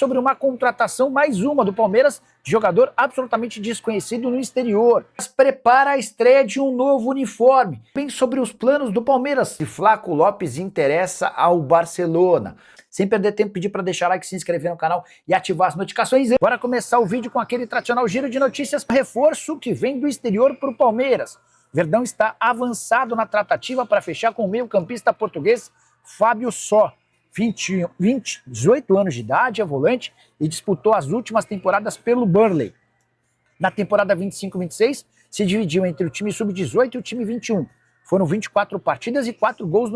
Sobre uma contratação, mais uma do Palmeiras, de jogador absolutamente desconhecido no exterior. Mas prepara a estreia de um novo uniforme. Pense sobre os planos do Palmeiras. Se Flaco Lopes interessa ao Barcelona. Sem perder tempo, pedir para deixar like, se inscrever no canal e ativar as notificações. Bora começar o vídeo com aquele tradicional giro de notícias. Reforço que vem do exterior para o Palmeiras. Verdão está avançado na tratativa para fechar com o meio-campista português Fábio Só. 18 anos de idade, é volante e disputou as últimas temporadas pelo Burnley. Na temporada 25-26, se dividiu entre o time sub-18 e o time 21. Foram 24 partidas e 4 gols,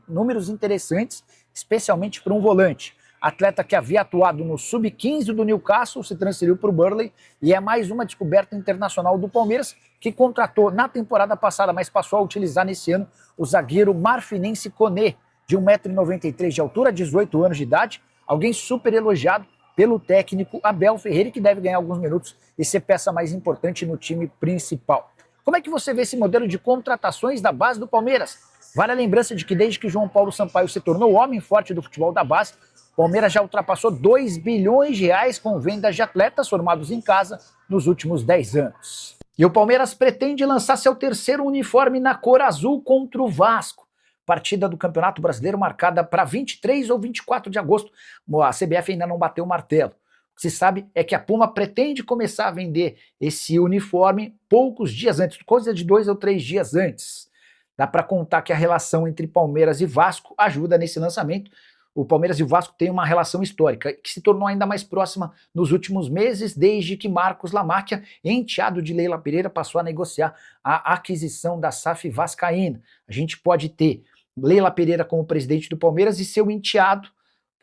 números interessantes, especialmente para um volante. Atleta que havia atuado no sub-15 do Newcastle, se transferiu para o Burnley e é mais uma descoberta internacional do Palmeiras, que contratou na temporada passada, mas passou a utilizar nesse ano o zagueiro marfinense Koné, de 1,93 m de altura, 18 anos de idade, alguém super elogiado pelo técnico Abel Ferreira, que deve ganhar alguns minutos e ser peça mais importante no time principal. Como é que você vê esse modelo de contratações da base do Palmeiras? Vale a lembrança de que desde que João Paulo Sampaio se tornou o homem forte do futebol da base, o Palmeiras já ultrapassou 2 bilhões de reais com vendas de atletas formados em casa nos últimos 10 anos. E o Palmeiras pretende lançar seu terceiro uniforme na cor azul contra o Vasco. Partida do Campeonato Brasileiro marcada para 23 ou 24 de agosto. A CBF ainda não bateu o martelo. O que se sabe é que a Puma pretende começar a vender esse uniforme poucos dias antes, coisa de 2 ou 3 dias antes. Dá para contar que a relação entre Palmeiras e Vasco ajuda nesse lançamento. O Palmeiras e o Vasco têm uma relação histórica que se tornou ainda mais próxima nos últimos meses, desde que Marcos Lamáquia, enteado de Leila Pereira, passou a negociar a aquisição da SAF vascaína. A gente pode ter Leila Pereira como presidente do Palmeiras e seu enteado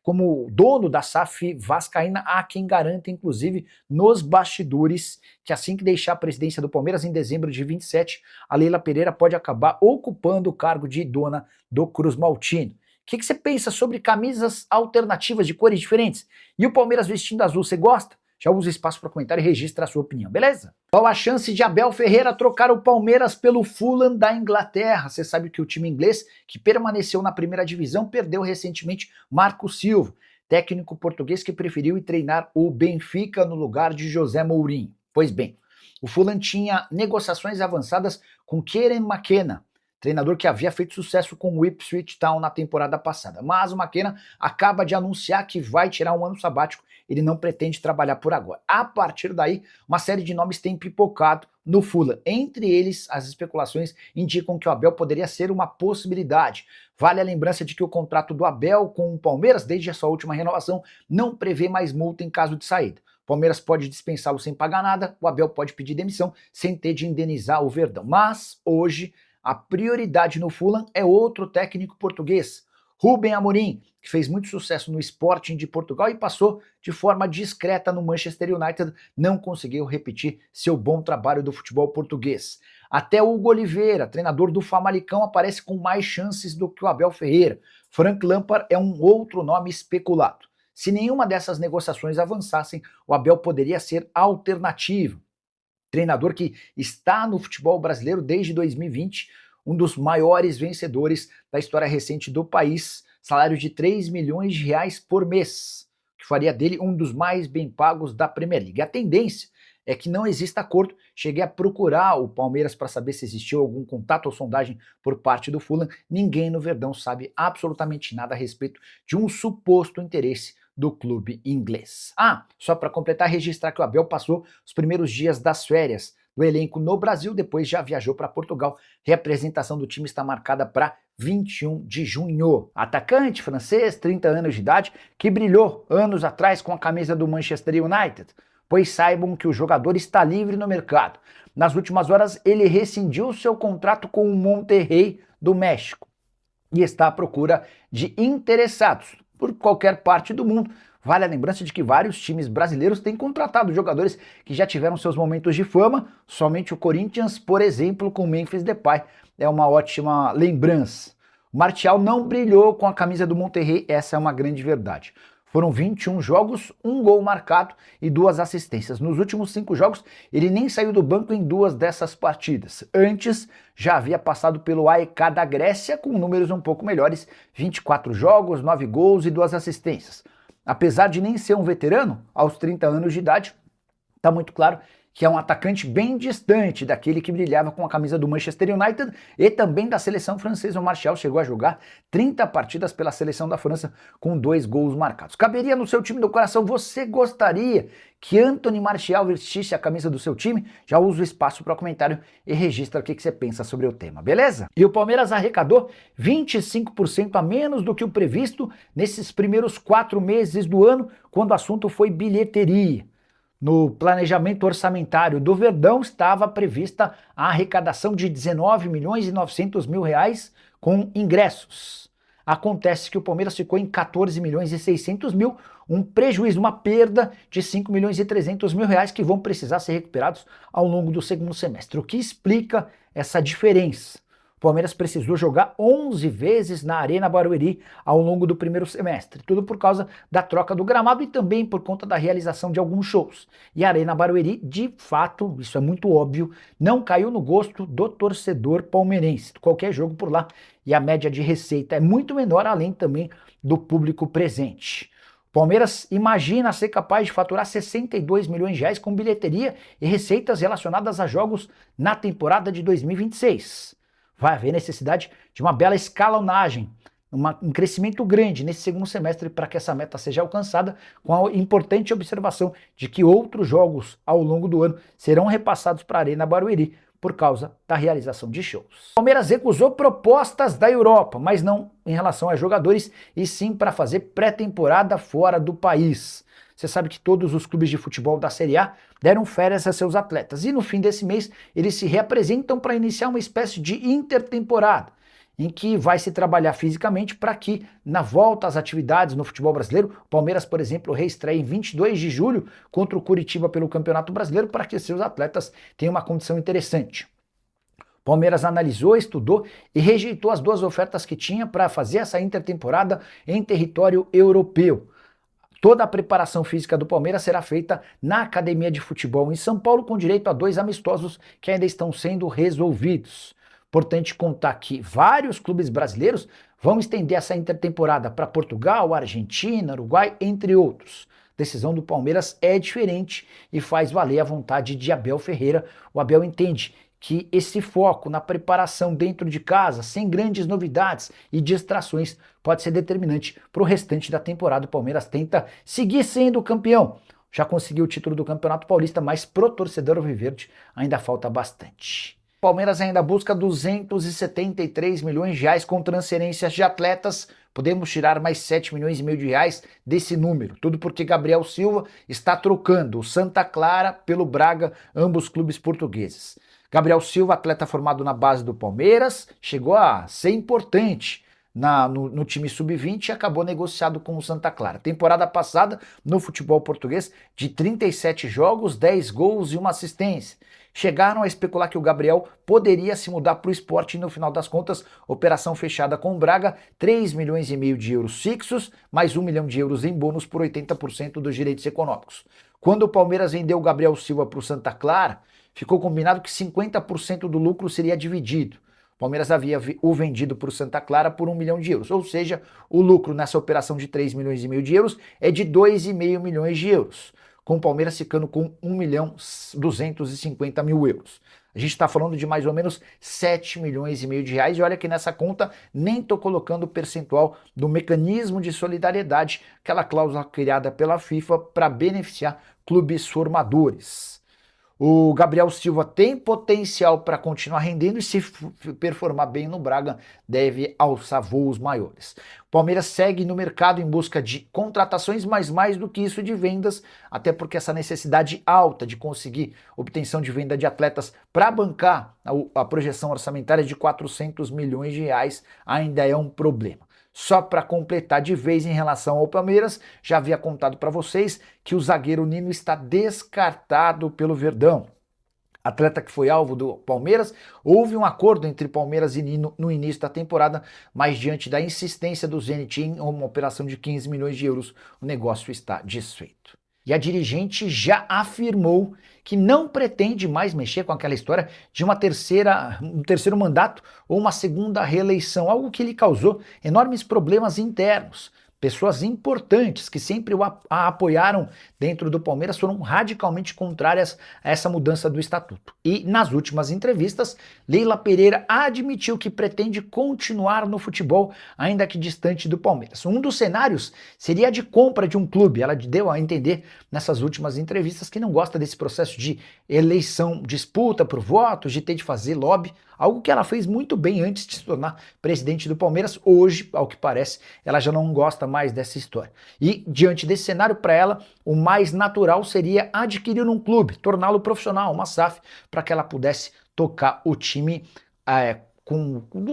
como dono da SAF vascaína, há quem garanta, inclusive, nos bastidores, que assim que deixar a presidência do Palmeiras, em dezembro de 27, a Leila Pereira pode acabar ocupando o cargo de dona do Cruz Maltino. O que você pensa sobre camisas alternativas de cores diferentes? E o Palmeiras vestindo azul, você gosta? Já usa espaço para comentário e registra a sua opinião, beleza? Qual a chance de Abel Ferreira trocar o Palmeiras pelo Fulham da Inglaterra? Você sabe que o time inglês, que permaneceu na primeira divisão, perdeu recentemente Marco Silva, técnico português que preferiu ir treinar o Benfica no lugar de José Mourinho. Pois bem, o Fulham tinha negociações avançadas com Kieran McKenna, treinador que havia feito sucesso com o Ipswich Town na temporada passada. Mas o McKenna acaba de anunciar que vai tirar um ano sabático, ele não pretende trabalhar por agora. A partir daí, uma série de nomes tem pipocado no Fulham. Entre eles, as especulações indicam que o Abel poderia ser uma possibilidade. Vale a lembrança de que o contrato do Abel com o Palmeiras, desde a sua última renovação, não prevê mais multa em caso de saída. O Palmeiras pode dispensá-lo sem pagar nada, o Abel pode pedir demissão sem ter de indenizar o Verdão. Mas, hoje, a prioridade no Fulham é outro técnico português, Rubem Amorim, que fez muito sucesso no Sporting de Portugal e passou de forma discreta no Manchester United, não conseguiu repetir seu bom trabalho do futebol português. Até Hugo Oliveira, treinador do Famalicão, aparece com mais chances do que o Abel Ferreira. Frank Lampard é um outro nome especulado. Se nenhuma dessas negociações avançassem, o Abel poderia ser alternativo. Treinador que está no futebol brasileiro desde 2020, um dos maiores vencedores da história recente do país, salário de 3 milhões de reais por mês, que faria dele um dos mais bem pagos da Premier League. A tendência é que não exista acordo. Cheguei a procurar o Palmeiras para saber se existiu algum contato ou sondagem por parte do Fulham. Ninguém no Verdão sabe absolutamente nada a respeito de um suposto interesse do clube inglês. Só para completar, registrar que o Abel passou os primeiros dias das férias do elenco no Brasil, depois já viajou para Portugal. Representação do time está marcada para 21 de junho. Atacante francês, 30 anos de idade, que brilhou anos atrás com a camisa do Manchester United. Pois saibam que o jogador está livre no mercado. Nas últimas horas, ele rescindiu seu contrato com o Monterrey do México e está à procura de interessados por qualquer parte do mundo. Vale a lembrança de que vários times brasileiros têm contratado jogadores que já tiveram seus momentos de fama. Somente o Corinthians, por exemplo, com Memphis Depay, é uma ótima lembrança. O Martial não brilhou com a camisa do Monterrey, essa é uma grande verdade. Foram 21 jogos, 1 gol marcado e 2 assistências. Nos últimos 5 jogos, ele nem saiu do banco em 2 dessas partidas. Antes, já havia passado pelo AEK da Grécia com números um pouco melhores, 24 jogos, 9 gols e 2 assistências. apesar de nem ser um veterano, aos 30 anos de idade, está muito claro que é um atacante bem distante daquele que brilhava com a camisa do Manchester United e também da seleção francesa. O Martial chegou a jogar 30 partidas pela seleção da França com 2 gols marcados. Caberia no seu time do coração? Você gostaria que Anthony Martial vestisse a camisa do seu time? Já usa o espaço para comentário e registra o que você pensa sobre o tema, beleza? E o Palmeiras arrecadou 25% a menos do que o previsto nesses primeiros 4 meses do ano, quando o assunto foi bilheteria. No planejamento orçamentário do Verdão estava prevista a arrecadação de 19 milhões e 900 mil reais com ingressos. Acontece que o Palmeiras ficou em 14 milhões e 600 mil, um prejuízo, uma perda de 5 milhões e 300 mil reais que vão precisar ser recuperados ao longo do segundo semestre. O que explica essa diferença? O Palmeiras precisou jogar 11 vezes na Arena Barueri ao longo do primeiro semestre, tudo por causa da troca do gramado e também por conta da realização de alguns shows. E a Arena Barueri, de fato, isso é muito óbvio, não caiu no gosto do torcedor palmeirense. Qualquer jogo por lá e a média de receita é muito menor, além também do público presente. O Palmeiras imagina ser capaz de faturar 62 milhões de reais com bilheteria e receitas relacionadas a jogos na temporada de 2026. Vai haver necessidade de uma bela escalonagem, um crescimento grande nesse segundo semestre para que essa meta seja alcançada, com a importante observação de que outros jogos ao longo do ano serão repassados para a Arena Barueri por causa da realização de shows. O Palmeiras recusou propostas da Europa, mas não em relação a jogadores, e sim para fazer pré-temporada fora do país. Você sabe que todos os clubes de futebol da Série A deram férias a seus atletas e no fim desse mês eles se reapresentam para iniciar uma espécie de intertemporada, em que vai se trabalhar fisicamente para que, na volta às atividades no futebol brasileiro, o Palmeiras, por exemplo, reestreie em 22 de julho contra o Curitiba pelo Campeonato Brasileiro para que seus atletas tenham uma condição interessante. O Palmeiras analisou, estudou e rejeitou as 2 ofertas que tinha para fazer essa intertemporada em território europeu. Toda a preparação física do Palmeiras será feita na Academia de Futebol em São Paulo, com direito a 2 amistosos que ainda estão sendo resolvidos. Importante contar que vários clubes brasileiros vão estender essa intertemporada para Portugal, Argentina, Uruguai, entre outros. A decisão do Palmeiras é diferente e faz valer a vontade de Abel Ferreira. O Abel entende que esse foco na preparação dentro de casa, sem grandes novidades e distrações, pode ser determinante para o restante da temporada. O Palmeiras tenta seguir sendo campeão. Já conseguiu o título do Campeonato Paulista, mas pro torcedor alviverde ainda falta bastante. O Palmeiras ainda busca 273 milhões de reais com transferências de atletas. Podemos tirar mais 7 milhões e meio de reais desse número. Tudo porque Gabriel Silva está trocando o Santa Clara pelo Braga, ambos clubes portugueses. Gabriel Silva, atleta formado na base do Palmeiras, chegou a ser importante no time sub-20 e acabou negociado com o Santa Clara. Temporada passada, no futebol português, de 37 jogos, 10 gols e 1 assistência. Chegaram a especular que o Gabriel poderia se mudar para o Sport e, no final das contas, operação fechada com o Braga, 3 milhões e meio de euros fixos, mais 1 milhão de euros em bônus por 80% dos direitos econômicos. Quando o Palmeiras vendeu o Gabriel Silva para o Santa Clara, ficou combinado que 50% do lucro seria dividido. O Palmeiras havia o vendido para o Santa Clara por 1 milhão de euros, ou seja, o lucro nessa operação de 3 milhões e meio de euros é de 2,5 milhões de euros, com o Palmeiras ficando com 1 milhão 250 mil euros. A gente está falando de mais ou menos 7 milhões e meio de reais, e olha que nessa conta nem estou colocando o percentual do mecanismo de solidariedade, aquela cláusula criada pela FIFA para beneficiar clubes formadores. O Gabriel Silva tem potencial para continuar rendendo e, se performar bem no Braga, deve alçar voos maiores. O Palmeiras segue no mercado em busca de contratações, mas mais do que isso de vendas, até porque essa necessidade alta de conseguir obtenção de venda de atletas para bancar a projeção orçamentária de 400 milhões de reais ainda é um problema. Só para completar de vez em relação ao Palmeiras, já havia contado para vocês que o zagueiro Nino está descartado pelo Verdão. Atleta que foi alvo do Palmeiras, houve um acordo entre Palmeiras e Nino no início da temporada, mas diante da insistência do Zenit em uma operação de 15 milhões de euros, o negócio está desfeito. E a dirigente já afirmou que não pretende mais mexer com aquela história de um terceiro mandato ou uma segunda reeleição, algo que lhe causou enormes problemas internos. pessoas importantes que sempre a apoiaram dentro do Palmeiras foram radicalmente contrárias a essa mudança do estatuto. E nas últimas entrevistas, Leila Pereira admitiu que pretende continuar no futebol, ainda que distante do Palmeiras. Um dos cenários seria a de compra de um clube. Ela deu a entender nessas últimas entrevistas que não gosta desse processo de eleição, disputa por votos, de ter de fazer lobby, algo que ela fez muito bem antes de se tornar presidente do Palmeiras. Hoje, ao que parece, ela já não gosta mais dessa história. E, diante desse cenário, para ela, o mais natural seria adquirir um clube, torná-lo profissional, uma SAF, para que ela pudesse tocar o time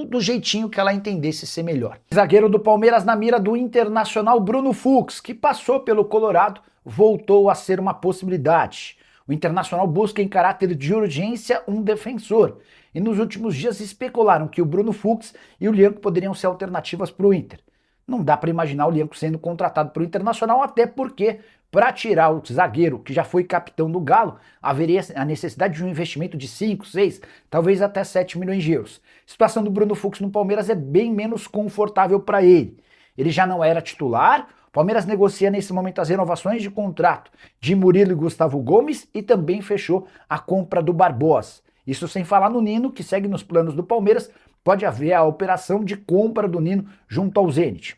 do jeitinho que ela entendesse ser melhor. Zagueiro do Palmeiras na mira do Internacional, Bruno Fux, que passou pelo Colorado, voltou a ser uma possibilidade. O Internacional busca em caráter de urgência um defensor. E nos últimos dias especularam que o Bruno Fux e o Lianco poderiam ser alternativas para o Inter. Não dá para imaginar o Lianco sendo contratado para o Internacional, até porque, para tirar o zagueiro que já foi capitão do Galo, haveria a necessidade de um investimento de 5, 6, talvez até 7 milhões de euros. A situação do Bruno Fux no Palmeiras é bem menos confortável para ele. Ele já não era titular. O Palmeiras negocia nesse momento as renovações de contrato de Murilo e Gustavo Gomes e também fechou a compra do Barbosa. Isso sem falar no Nino, que segue nos planos do Palmeiras. Pode haver a operação de compra do Nino junto ao Zenit.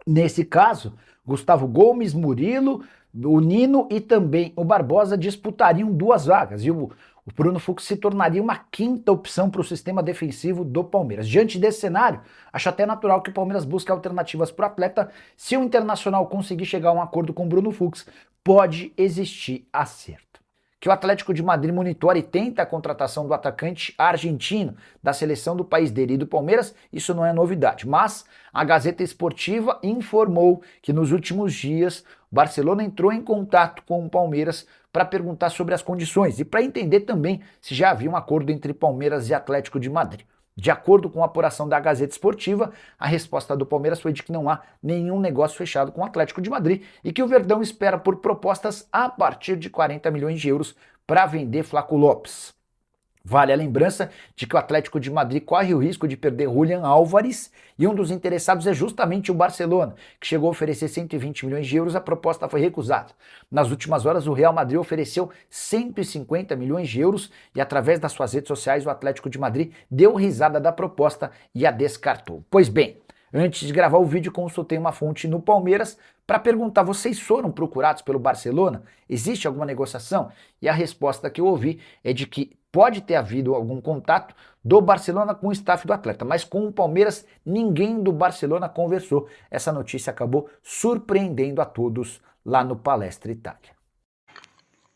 Nesse caso, Gustavo Gomes, Murilo, o Nino e também o Barbosa disputariam 2 vagas. E o Bruno Fux se tornaria uma 5ª opção para o sistema defensivo do Palmeiras. Diante desse cenário, acho até natural que o Palmeiras busque alternativas para o atleta. Se o Internacional conseguir chegar a um acordo com o Bruno Fux, pode existir acerto. Que o Atlético de Madrid monitore e tenta a contratação do atacante argentino da seleção do país dele e do Palmeiras, isso não é novidade. Mas a Gazeta Esportiva informou que nos últimos dias o Barcelona entrou em contato com o Palmeiras para perguntar sobre as condições e para entender também se já havia um acordo entre Palmeiras e Atlético de Madrid. De acordo com a apuração da Gazeta Esportiva, a resposta do Palmeiras foi de que não há nenhum negócio fechado com o Atlético de Madrid e que o Verdão espera por propostas a partir de 40 milhões de euros para vender Flaco Lopes. Vale a lembrança de que o Atlético de Madrid corre o risco de perder Julián Álvares e um dos interessados é justamente o Barcelona, que chegou a oferecer 120 milhões de euros, a proposta foi recusada. Nas últimas horas, o Real Madrid ofereceu 150 milhões de euros e através das suas redes sociais o Atlético de Madrid deu risada da proposta e a descartou. Pois bem, antes de gravar o vídeo, consultei uma fonte no Palmeiras para perguntar: vocês foram procurados pelo Barcelona? Existe alguma negociação? E a resposta que eu ouvi é de que pode ter havido algum contato do Barcelona com o staff do atleta, mas com o Palmeiras ninguém do Barcelona conversou. Essa notícia acabou surpreendendo a todos lá no Palestra Itália.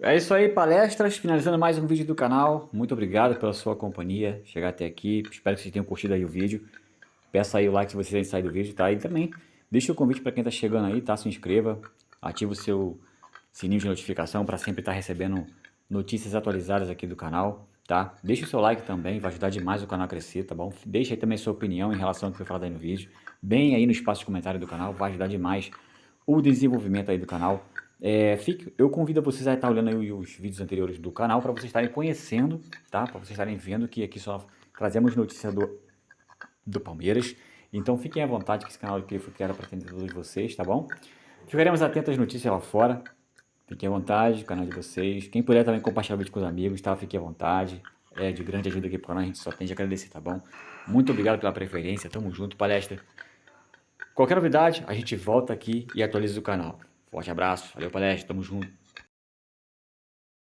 É isso aí, palestras, finalizando mais um vídeo do canal. Muito obrigado pela sua companhia, chegar até aqui. Espero que vocês tenham curtido aí o vídeo. Peça aí o like se vocês têm saído do vídeo, tá? E também deixa o convite para quem tá chegando aí, tá? Se inscreva, ativa o seu sininho de notificação para sempre estar recebendo notícias atualizadas aqui do canal, tá? Deixa o seu like também, vai ajudar demais o canal a crescer, tá bom? Deixa aí também a sua opinião em relação ao que foi falado aí no vídeo, bem aí no espaço de comentário do canal, vai ajudar demais o desenvolvimento aí do canal. Eu convido vocês a estar olhando aí os vídeos anteriores do canal para vocês estarem conhecendo, tá? Para vocês estarem vendo que aqui só trazemos notícias do Palmeiras. Então fiquem à vontade, que esse canal aqui foi criado para atender todos vocês, tá bom? Ficaremos atentos às notícias lá fora. Fiquem à vontade, o canal de vocês. Quem puder também compartilhar o vídeo com os amigos, tá? Fiquem à vontade. É de grande ajuda aqui pro canal, a gente só tem de agradecer, tá bom? Muito obrigado pela preferência, tamo junto, palestra. Qualquer novidade, a gente volta aqui e atualiza o canal. Forte abraço, valeu palestra, tamo junto.